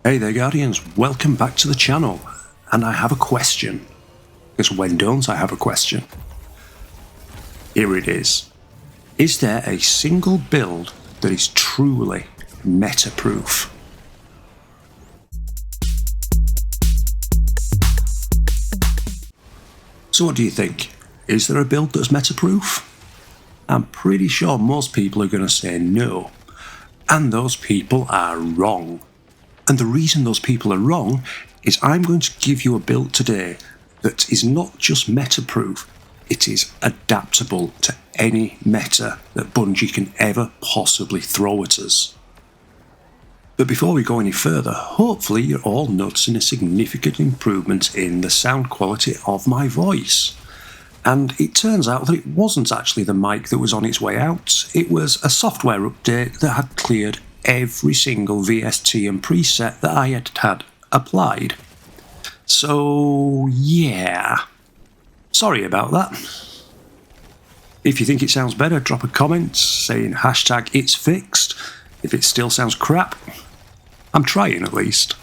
Hey there Guardians, welcome back to the channel, and I have a question. Because when don't I have a question? Here it is. Is there a single build that is truly meta-proof? So what do you think? Is there a build that's meta-proof? I'm pretty sure most people are going to say no. And those people are wrong. And the reason those people are wrong is I'm going to give you a build today that is not just meta-proof, it is adaptable to any meta that Bungie can ever possibly throw at us. But before we go any further, hopefully you're all noticing a significant improvement in the sound quality of my voice. And it turns out that it wasn't actually the mic that was on its way out, it was a software update that had cleared every single VST and preset that I had applied. So yeah, sorry about that. If you think it sounds better, drop a comment saying hashtag it's fixed. If it still sounds crap, I'm trying at least.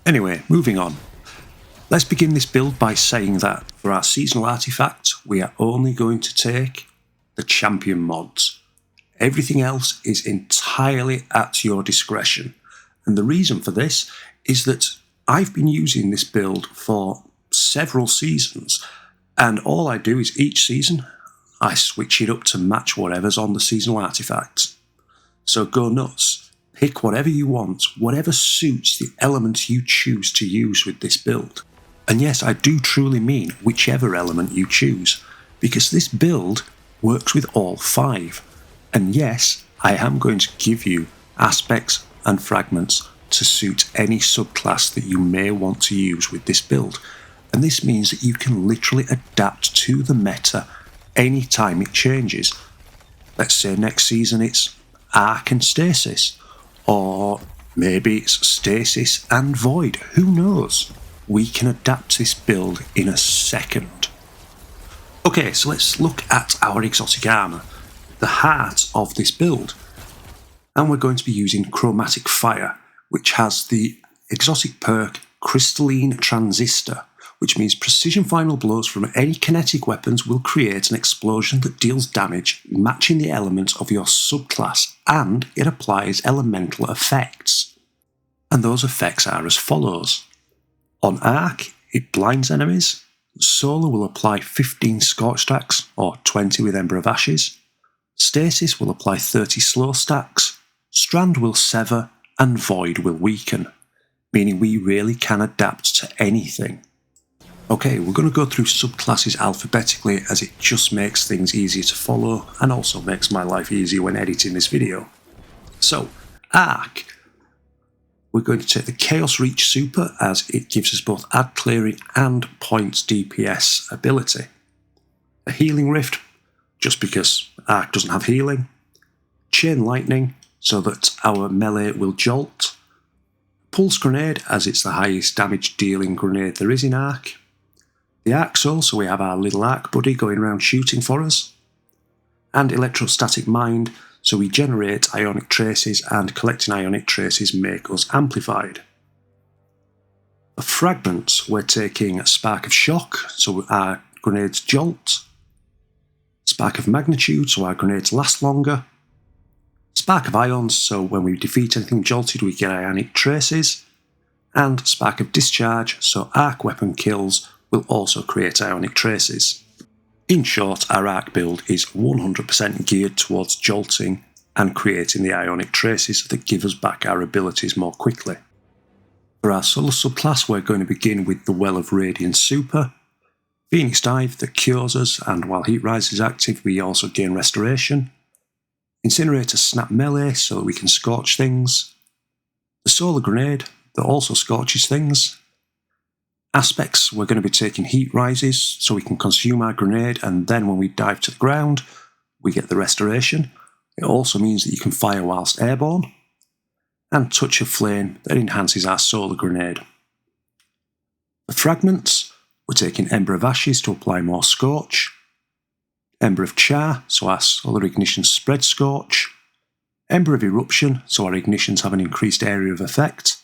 Anyway, moving on. Let's begin this build by saying that for our seasonal artifact, we are only going to take the champion mods. Everything else is entirely at your discretion. And the reason for this is that I've been using this build for several seasons, and all I do is each season I switch it up to match whatever's on the seasonal artifacts. So go nuts, pick whatever you want, whatever suits the element you choose to use with this build. And yes, I do truly mean whichever element you choose, because this build works with all 5. And yes, I am going to give you aspects and fragments to suit any subclass that you may want to use with this build. And this means that you can literally adapt to the meta anytime it changes. Let's say next season it's Arc and Stasis, or maybe it's Stasis and Void, who knows? We can adapt this build in a second. Okay, so let's look at our exotic armour, the heart of this build. And we're going to be using Chromatic Fire, which has the exotic perk Crystalline Transistor, which means precision final blows from any kinetic weapons will create an explosion that deals damage matching the element of your subclass, and it applies elemental effects. And those effects are as follows. On Arc, it blinds enemies. Solar will apply 15 Scorch stacks, or 20 with Ember of Ashes. Stasis will apply 30 slow stacks, Strand will sever, and Void will weaken, meaning we really can adapt to anything. Okay, we're going to go through subclasses alphabetically as it just makes things easier to follow and also makes my life easier when editing this video. So, Arc. We're going to take the Chaos Reach Super as it gives us both add clearing and points DPS ability. A Healing Rift, just because Arc doesn't have healing. Chain Lightning, so that our melee will jolt. Pulse Grenade, as it's the highest damage dealing grenade there is in Arc. The Arc Soul, so we have our little Arc buddy going around shooting for us. And Electrostatic Mind, so we generate ionic traces, and collecting ionic traces make us amplified. For fragments, we're taking Spark of Shock, so our grenades jolt. Spark of Magnitude, so our grenades last longer. Spark of Ions, so when we defeat anything jolted we get ionic traces. And Spark of Discharge, so arc weapon kills will also create ionic traces. In short, our Arc build is 100% geared towards jolting and creating the ionic traces that give us back our abilities more quickly. For our Solar subclass, we're going to begin with the Well of Radiance Super, Phoenix Dive that cures us, and while Heat Rise is active we also gain Restoration. Incinerator Snap Melee so that we can scorch things. The Solar Grenade that also scorches things. Aspects, we're going to be taking Heat Rises so we can consume our grenade, and then when we dive to the ground we get the Restoration. It also means that you can fire whilst airborne. And Touch of Flame that enhances our Solar Grenade. The fragments, we're taking Ember of Ashes to apply more Scorch. Ember of Char, so our Solar Ignition spread Scorch. Ember of Eruption, so our ignitions have an increased area of effect.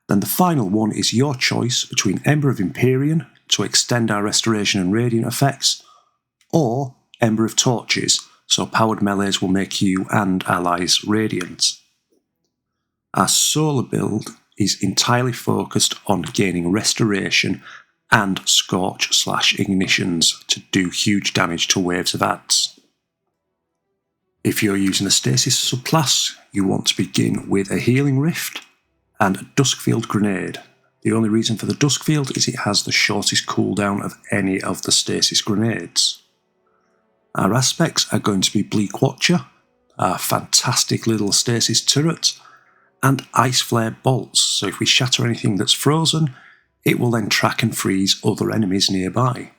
Then the final one is your choice between Ember of Empyrean, to extend our Restoration and Radiant effects, or Ember of Torches, so powered melees will make you and allies radiant. Our solar build is entirely focused on gaining Restoration and Scorch/Ignitions to do huge damage to waves of adds. If you're using a Stasis Subclass, you want to begin with a Healing Rift and a Duskfield Grenade. The only reason for the Duskfield is it has the shortest cooldown of any of the Stasis Grenades. Our aspects are going to be Bleak Watcher, our fantastic little Stasis turret, and Ice Flare Bolts, so if we shatter anything that's frozen, it will then track and freeze other enemies nearby.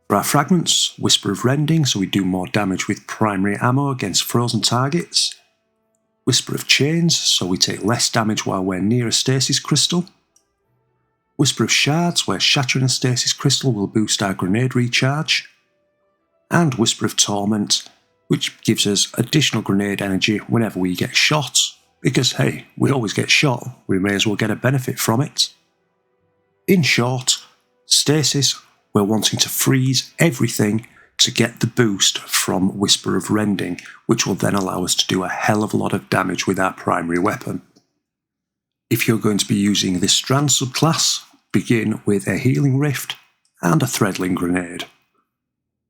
For our fragments, Whisper of Rending, so we do more damage with primary ammo against frozen targets. Whisper of Chains, so we take less damage while we're near a stasis crystal. Whisper of Shards, where shattering a stasis crystal will boost our grenade recharge. And Whisper of Torment, which gives us additional grenade energy whenever we get shot, because hey, we always get shot, we may as well get a benefit from it. In short, Stasis, we're wanting to freeze everything to get the boost from Whisper of Rending, which will then allow us to do a hell of a lot of damage with our primary weapon. If you're going to be using this Strand Subclass, begin with a Healing Rift and a Threadling Grenade.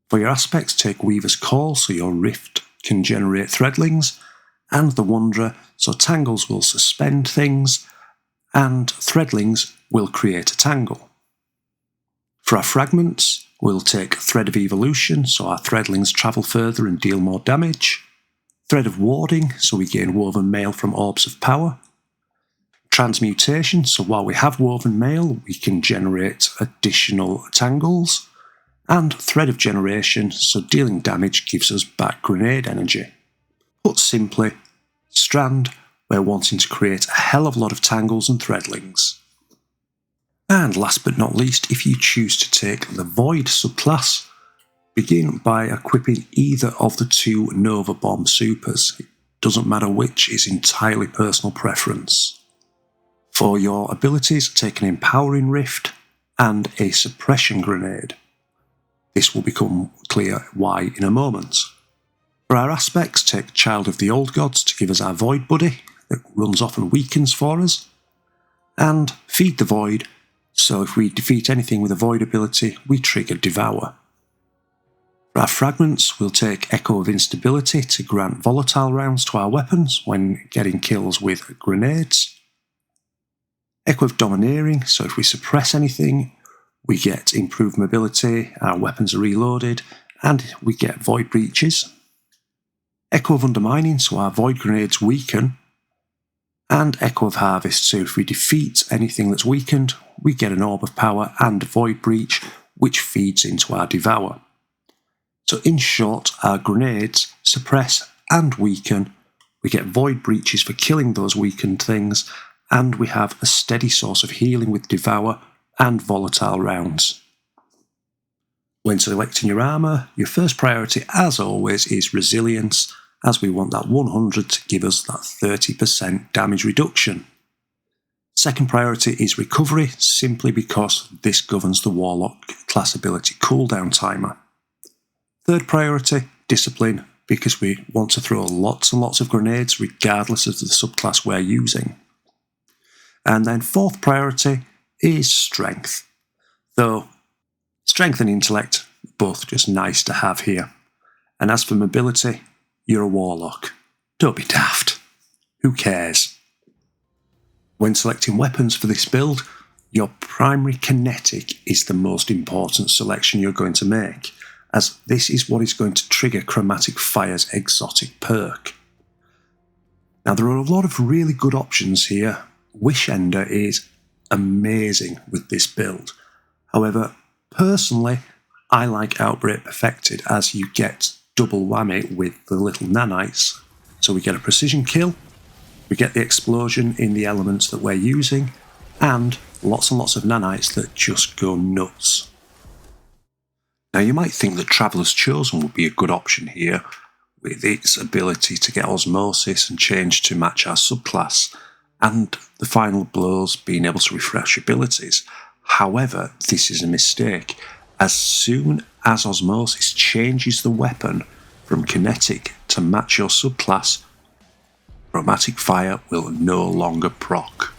For your aspects, take Weaver's Call, so your Rift can generate Threadlings, and the Wanderer, so Tangles will suspend things, and Threadlings will create a Tangle. For our fragments, we'll take Thread of Evolution, so our Threadlings travel further and deal more damage. Thread of Warding, so we gain Woven Mail from Orbs of Power. Transmutation, so while we have Woven Mail, we can generate additional Tangles. And Thread of Generation, so dealing damage gives us back grenade energy. Put simply, Strand, we're wanting to create a hell of a lot of Tangles and Threadlings. And last but not least, if you choose to take the Void subclass, begin by equipping either of the two Nova Bomb supers. It doesn't matter which, it's entirely personal preference. For your abilities, take an Empowering Rift and a Suppression Grenade. This will become clear why in a moment. For our aspects, take Child of the Old Gods to give us our Void Buddy that runs off and weakens for us, and Feed the Void, so if we defeat anything with a Void ability, we trigger Devour. For our fragments, we'll take Echo of Instability to grant volatile rounds to our weapons when getting kills with grenades. Echo of Domineering, so if we suppress anything, we get improved mobility, our weapons are reloaded, and we get Void Breaches. Echo of Undermining, so our Void Grenades weaken. And Echo of Harvest, so if we defeat anything that's weakened, we get an Orb of Power and Void Breach, which feeds into our Devour. So in short, our grenades suppress and weaken, we get Void Breaches for killing those weakened things, and we have a steady source of healing with Devour and volatile rounds. When selecting your armour, your first priority as always is Resilience, as we want that 100 to give us that 30% damage reduction. Second priority is Recovery, simply because this governs the Warlock class ability cooldown timer. Third priority, Discipline, because we want to throw lots and lots of grenades regardless of the subclass we're using. And then fourth priority is Strength, though Strength and Intellect, both just nice to have here. And as for mobility, you're a Warlock. Don't be daft. Who cares? When selecting weapons for this build, your primary kinetic is the most important selection you're going to make, as this is what is going to trigger Chromatic Fire's exotic perk. Now there are a lot of really good options here. Wish Ender is amazing with this build. However, personally, I like Outbreak Perfected, as you get double whammy with the little nanites. So we get a precision kill, we get the explosion in the elements that we're using, and lots of nanites that just go nuts. Now you might think that Traveller's Chosen would be a good option here, with its ability to get osmosis and change to match our subclass, and the final blows being able to refresh abilities. However, this is a mistake. As soon as osmosis changes the weapon from kinetic to match your subclass, chromatic fire will no longer proc.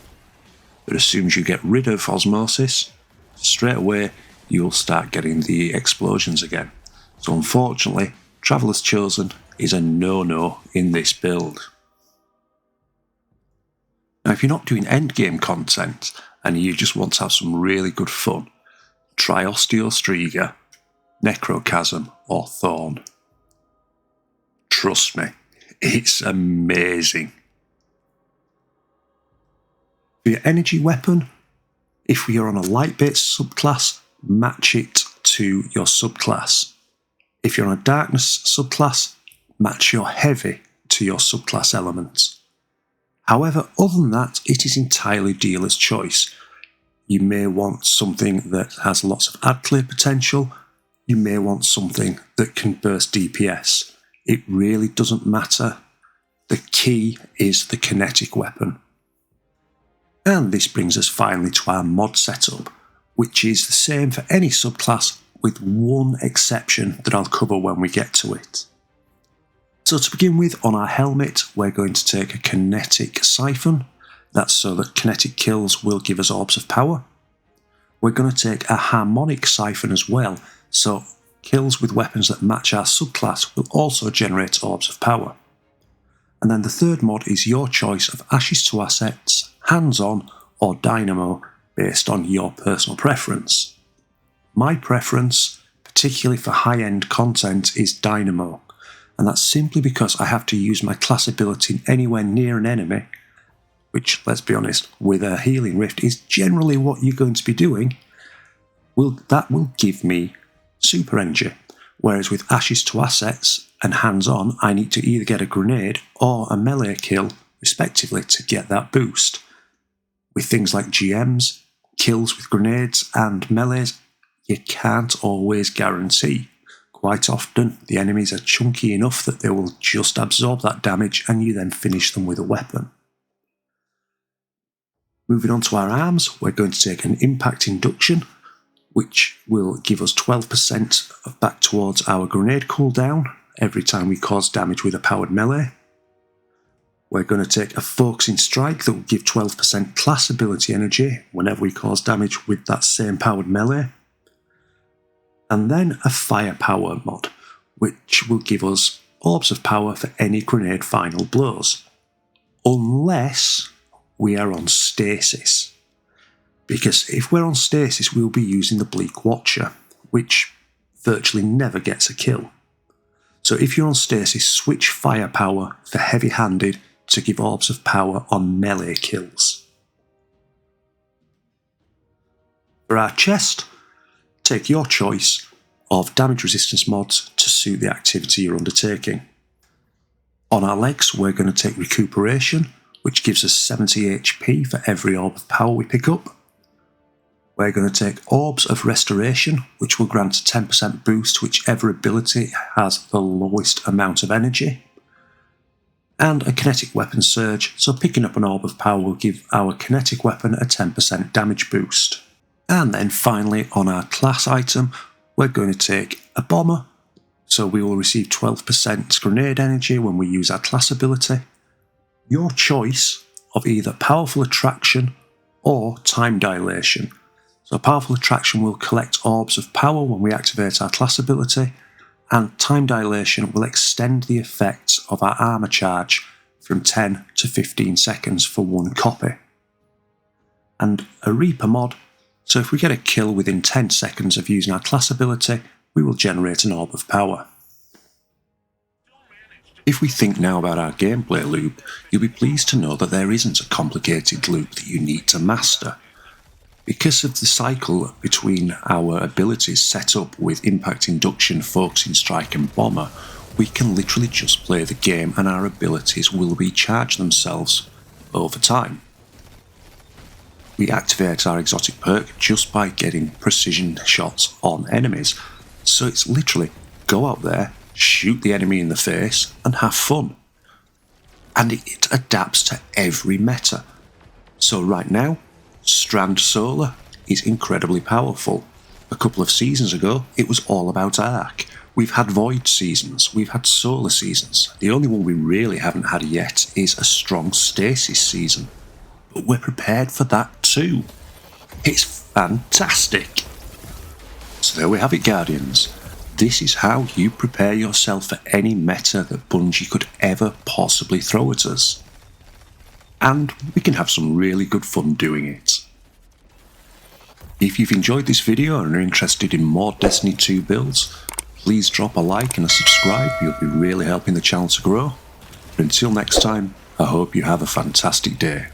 But as soon as you get rid of osmosis, straight away you'll start getting the explosions again. So unfortunately, Traveller's Chosen is a no-no in this build. Now if you're not doing endgame content and you just want to have some really good fun, try Osteostriga, Necrochasm or Thorn. Trust me, it's amazing. For your energy weapon, if you're on a light-based subclass, match it to your subclass. If you're on a darkness subclass, match your heavy to your subclass elements. However, other than that, it is entirely dealer's choice. You may want something that has lots of ad clear potential. You may want something that can burst DPS. It really doesn't matter. The key is the kinetic weapon. And this brings us finally to our mod setup, which is the same for any subclass with one exception that I'll cover when we get to it. So to begin with, on our helmet, we're going to take a kinetic siphon. That's so that kinetic kills will give us orbs of power. We're going to take a harmonic siphon as well, so kills with weapons that match our subclass will also generate orbs of power. And then the third mod is your choice of Ashes to Assets, Hands-On or Dynamo based on your personal preference. My preference, particularly for high-end content, is Dynamo, and that's simply because I have to use my class ability anywhere near an enemy, which, let's be honest, with a healing rift is generally what you're going to be doing. That will give me super energy, whereas with Ashes to Assets and Hands-On, I need to either get a grenade or a melee kill, respectively, to get that boost. With things like GMs, kills with grenades and melees, you can't always guarantee. Quite often, the enemies are chunky enough that they will just absorb that damage and you then finish them with a weapon. Moving on to our arms, we're going to take an Impact Induction, which will give us 12% back towards our grenade cooldown every time we cause damage with a powered melee. We're going to take a Focusing Strike that will give 12% class ability energy whenever we cause damage with that same powered melee. And then a Firepower mod, which will give us orbs of power for any grenade final blows. Unless we are on stasis. Because if we're on stasis, we'll be using the Bleak Watcher, which virtually never gets a kill. So if you're on stasis, switch Firepower for heavy-handed to give orbs of power on melee kills. For our chest, take your choice of damage resistance mods to suit the activity you're undertaking. On our legs, we're going to take Recuperation, which gives us 70 HP for every orb of power we pick up. We're going to take Orbs of Restoration, which will grant a 10% boost to whichever ability has the lowest amount of energy. And a Kinetic Weapon Surge, so picking up an Orb of Power will give our kinetic weapon a 10% damage boost. And then finally, on our class item, we're going to take a Bomber, so we will receive 12% grenade energy when we use our class ability. Your choice of either Powerful Attraction or Time Dilation. So Powerful Attraction will collect orbs of power when we activate our class ability, and Time Dilation will extend the effects of our armour charge from 10 to 15 seconds for one copy. And a Reaper mod, so if we get a kill within 10 seconds of using our class ability, we will generate an orb of power. If we think now about our gameplay loop, you'll be pleased to know that there isn't a complicated loop that you need to master. Because of the cycle between our abilities set up with Impact Induction, Focusing Strike and Bomber, we can literally just play the game and our abilities will recharge themselves over time. We activate our exotic perk just by getting precision shots on enemies, so it's literally go out there, shoot the enemy in the face, and have fun. And it adapts to every meta. So right now, Strand Solar is incredibly powerful. A couple of seasons ago, it was all about Arc. We've had Void seasons, we've had Solar seasons. The only one we really haven't had yet is a strong Stasis season. But we're prepared for that too. It's fantastic. So there we have it, Guardians. This is how you prepare yourself for any meta that Bungie could ever possibly throw at us. And we can have some really good fun doing it. If you've enjoyed this video and are interested in more Destiny 2 builds, please drop a like and a subscribe, you'll be really helping the channel to grow. But until next time, I hope you have a fantastic day.